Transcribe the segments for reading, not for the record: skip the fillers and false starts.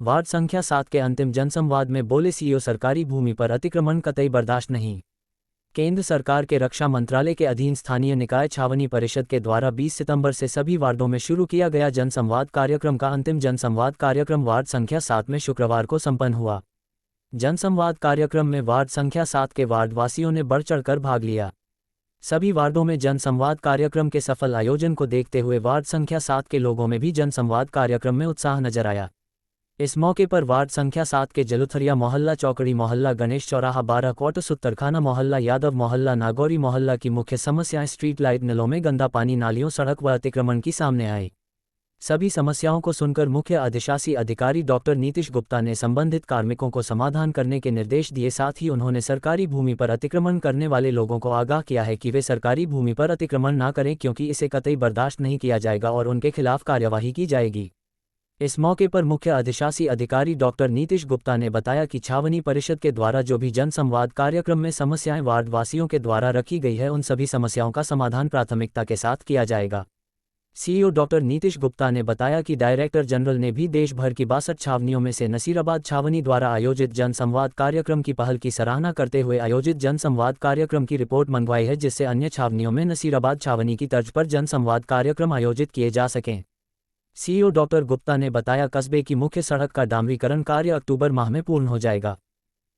Ward संख्या 7 के अंतिम जनसंवाद में बोले सीईओ, सरकारी भूमि पर अतिक्रमण कतई बर्दाश्त नहीं। केंद्र सरकार के रक्षा मंत्रालय के अधीन स्थानीय निकाय छावनी परिषद के द्वारा 20 सितंबर से सभी वार्डों में शुरू किया गया जनसंवाद कार्यक्रम का अंतिम जनसंवाद कार्यक्रम वार्ड संख्या 7 में शुक्रवार को संपन्न हुआ। जनसंवाद कार्यक्रम में वार्ड संख्या 7 के वार्ड वासियों ने बढ़ चढ़कर भाग लिया। सभी वार्डों में जनसंवाद कार्यक्रम के सफल आयोजन को देखते हुए वार्ड संख्या 7 के लोगों में भी जनसंवाद कार्यक्रम में उत्साह नजर आया। इस मौके पर वार्ड संख्या 7 के जलुथरिया मोहल्ला, चौकड़ी मोहल्ला, गणेश चौराहा, 12 क्वार्टर, सुत्तरखाना मोहल्ला, यादव मोहल्ला, नागौरी मोहल्ला की मुख्य समस्याएं स्ट्रीट लाइट, नलों में गंदा पानी, नालियों, सड़क व अतिक्रमण की सामने आई। सभी समस्याओं को सुनकर मुख्य अधिशासी अधिकारी डॉक्टर नीतीश गुप्ता ने संबंधित कार्मिकों को समाधान करने के निर्देश दिए। साथ ही उन्होंने सरकारी भूमि पर अतिक्रमण करने वाले लोगों को आगाह किया है कि वे सरकारी भूमि पर अतिक्रमण न करें, क्योंकि इसे कतई बर्दाश्त नहीं किया जाएगा और उनके खिलाफ कार्यवाही की जाएगी। इस मौके पर मुख्य अधिशासी अधिकारी डॉक्टर नीतीश गुप्ता ने बताया कि छावनी परिषद के द्वारा जो भी जनसंवाद कार्यक्रम में समस्याएं वार्ड वासियों के द्वारा रखी गई है, उन सभी समस्याओं का समाधान प्राथमिकता के साथ किया जाएगा। सीईओ डॉक्टर नीतीश गुप्ता ने बताया कि डायरेक्टर जनरल ने भी देश भर की 62 छावनियों में से नसीराबाद छावनी द्वारा आयोजित जनसंवाद कार्यक्रम की पहल की सराहना करते हुए आयोजित जनसंवाद कार्यक्रम की रिपोर्ट मंगवाई है, जिससे अन्य छावनियों में नसीराबाद छावनी की तर्ज पर जनसंवाद कार्यक्रम आयोजित किए जा सकें। सीईओ डॉक्टर गुप्ता ने बताया, कस्बे की मुख्य सड़क का डामरीकरण कार्य अक्टूबर माह में पूर्ण हो जाएगा।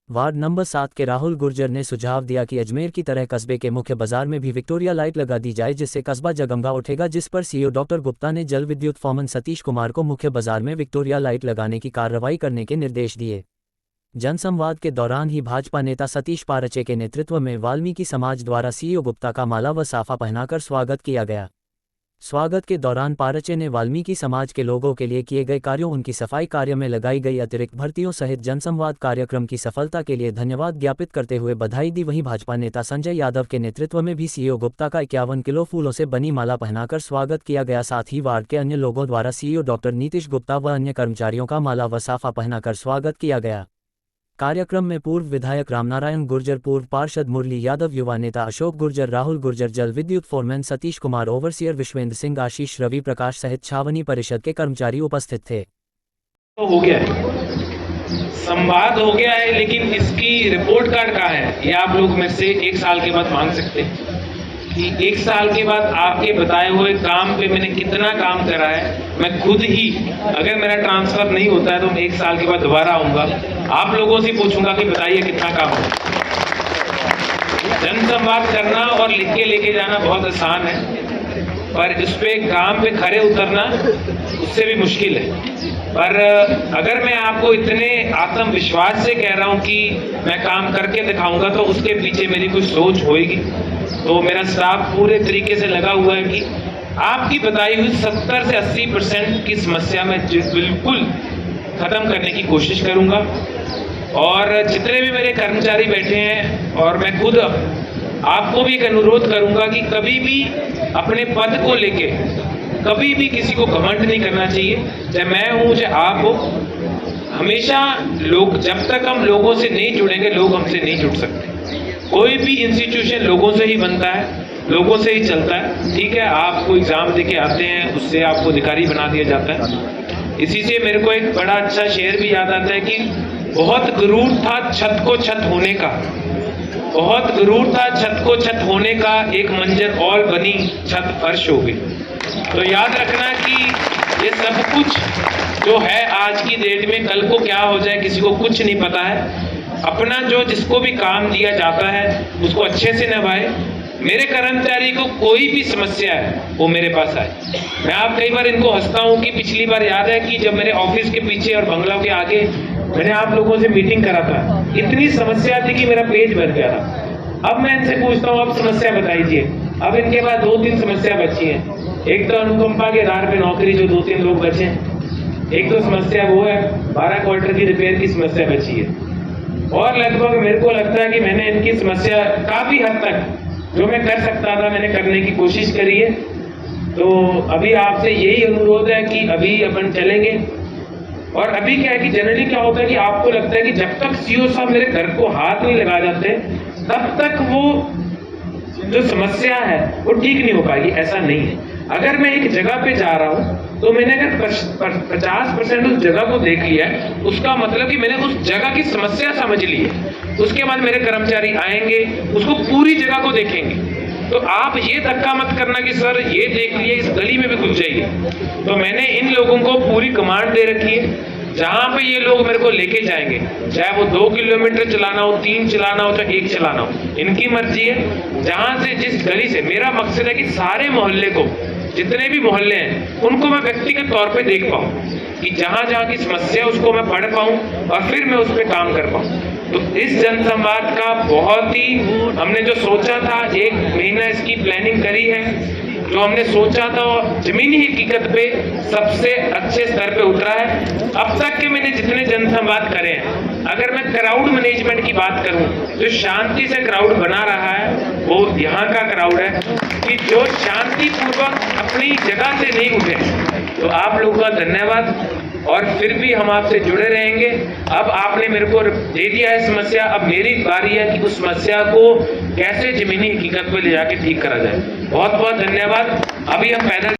वार्ड नंबर 7 के राहुल गुर्जर ने सुझाव दिया कि अजमेर की तरह कस्बे के मुख्य बाजार में भी विक्टोरिया लाइट लगा दी जाए, जिससे कस्बा जगमगा उठेगा, जिस पर सीईओ डॉक्टर गुप्ता ने जल विद्युत फोरमैन सतीश कुमार को मुख्य बाजार में विक्टोरिया लाइट लगाने की कार्रवाई करने के निर्देश दिए। जनसंवाद के दौरान ही भाजपा नेता सतीश पारचे के नेतृत्व में वाल्मीकि समाज द्वारा सीईओ गुप्ता का माला व साफा पहनाकर स्वागत किया गया। स्वागत के दौरान पारचे ने वाल्मीकि समाज के लोगों के लिए किए गए कार्यों, उनकी सफाई कार्य में लगाई गई अतिरिक्त भर्तियों सहित जनसंवाद कार्यक्रम की सफलता के लिए धन्यवाद ज्ञापित करते हुए बधाई दी। वहीं भाजपा नेता संजय यादव के नेतृत्व में भी सीईओ गुप्ता का 51 किलो फूलों से बनी माला पहनाकर स्वागत किया गया। साथ ही वार्ड के अन्य लोगों द्वारा सीईओ डॉक्टर नीतीश गुप्ता व अन्य कर्मचारियों का माला व साफा पहनाकर स्वागत किया गया। कार्यक्रम में पूर्व विधायक रामनारायण गुर्जर, पूर्व पार्षद मुरली यादव, युवा नेता अशोक गुर्जर, राहुल गुर्जर, जल विद्युत फोरमैन सतीश कुमार, ओवरसियर विश्वेंद्र सिंह, आशीष, रवि प्रकाश सहित छावनी परिषद के कर्मचारी उपस्थित थे। हो गया है, संवाद हो गया है, लेकिन इसकी रिपोर्ट कार्ड कहाँ है? ये आप लोग में से 1 साल के बाद मांग सकते हैं कि 1 साल के बाद आपके बताए हुए काम पे मैंने कितना काम करा है। मैं खुद ही, अगर मेरा ट्रांसफर नहीं होता है तो मैं 1 साल के बाद दोबारा आऊंगा, आप लोगों से पूछूंगा कि बताइए कितना काम है। जनसंवाद करना और लिख के लेके जाना बहुत आसान है, पर इस पे काम पे खरे उतरना उससे भी मुश्किल है। पर अगर मैं आपको इतने आत्मविश्वास से कह रहा हूं कि मैं काम करके दिखाऊंगा, तो उसके पीछे मेरी कुछ सोच होगी। तो मेरा स्टाफ पूरे तरीके से लगा हुआ है कि आपकी बताई हुई 70 से 80% की समस्या मैं बिल्कुल खत्म करने की कोशिश करूंगा। और जितने भी मेरे कर्मचारी बैठे हैं, और मैं खुद आपको भी एक अनुरोध करूंगा कि कभी भी अपने पद को लेके कभी भी किसी को घमंड नहीं करना चाहिए, चाहे मैं हूं चाहे आप हो। हमेशा लोग, जब तक हम लोगों से नहीं जुड़ेंगे, लोग हमसे नहीं जुड़ सकते। कोई भी इंस्टीट्यूशन लोगों से ही बनता है, लोगों से ही चलता है। ठीक है, आपको एग्जाम देके आते हैं, उससे आपको अधिकारी बना दिया जाता है। इसी से मेरे को एक बड़ा अच्छा शेर भी याद आता है कि बहुत गुरूर था छत को छत होने का, बहुत गुरूर था छत को छत होने का, एक मंजर और बनी छत फर्श हो गई। तो याद रखना कि ये सब कुछ जो है आज की डेट में, कल को क्या हो जाए किसी को कुछ नहीं पता है। अपना जो जिसको भी काम दिया जाता है उसको अच्छे से निभाए। मेरे कर्मचारी को कोई भी समस्या है वो मेरे पास आए। मैं आप कई बार इनको हंसता हूँ कि पिछली बार याद है कि जब मेरे ऑफिस के पीछे और बंगला के आगे मैंने आप लोगों से मीटिंग करा था, इतनी समस्या थी कि मेरा पेज भर गया था। अब मैं इनसे पूछता हूँ, अब समस्या बताइए। अब इनके पास 2-3 समस्या बची है। एक तो अनुकंपा के आधार पे नौकरी जो 2-3 लोग बचे हैं, एक तो समस्या वो है 12 क्वार्टर की रिपेयर की समस्या बची है। और लगभग मेरे को लगता है कि मैंने इनकी समस्या काफी हद तक जो मैं कर सकता था मैंने करने की कोशिश करी है। तो अभी आपसे यही अनुरोध है कि अभी अपन चलेंगे। और अभी क्या है कि जनरली क्या होता है कि आपको लगता है कि जब तक सीईओ साहब मेरे घर को हाथ नहीं लगा जाते तब तक वो जो समस्या है वो ठीक नहीं हो पाएगी। ऐसा नहीं है। अगर मैं एक जगह पे जा रहा हूँ तो मैंने अगर 50% उस जगह को देख लिया है, उसका मतलब कि मैंने उस जगह की समस्या समझ ली है। उसके बाद मेरे कर्मचारी आएंगे, उसको पूरी जगह को देखेंगे। तो आप ये धक्का मत करना कि सर ये देख लिए, इस गली में भी घुस जाइए। तो मैंने इन लोगों को पूरी कमांड दे रखी है, जहां पे ये लोग मेरे को लेके जाएंगे, चाहे वो 2 किलोमीटर चलाना हो, 3 चलाना हो, चाहे 1 चलाना हो, इनकी मर्जी है। जहां से जिस गली से, मेरा मकसद है कि सारे मोहल्ले को, जितने भी मोहल्ले हैं उनको मैं व्यक्तिगत तौर पे देख पाऊं, कि जहां जहां की समस्या उसको मैं पढ़ पाऊं और फिर मैं उस पर काम कर पाऊं। तो इस जनसंवाद का बहुत ही हमने जो सोचा था, 1 महीना इसकी प्लानिंग करी है, जो हमने सोचा था जमीनी हकीकत पे सबसे अच्छे स्तर पे उतरा है। अब तक के मैंने जितने जनसंवाद करे हैं, अगर मैं क्राउड मैनेजमेंट की बात करूं, जो शांति से क्राउड बना रहा है वो यहाँ का क्राउड है, कि जो शांतिपूर्वक अपनी जगह से नहीं उठे। तो आप लोगों का धन्यवाद, और फिर भी हम आपसे जुड़े रहेंगे। अब आपने मेरे को दे दिया है समस्या, अब मेरी बारी है कि उस समस्या को कैसे जमीनी हकीकत पे ले जाके ठीक करा जाए। बहुत बहुत धन्यवाद। अभी हम पैदल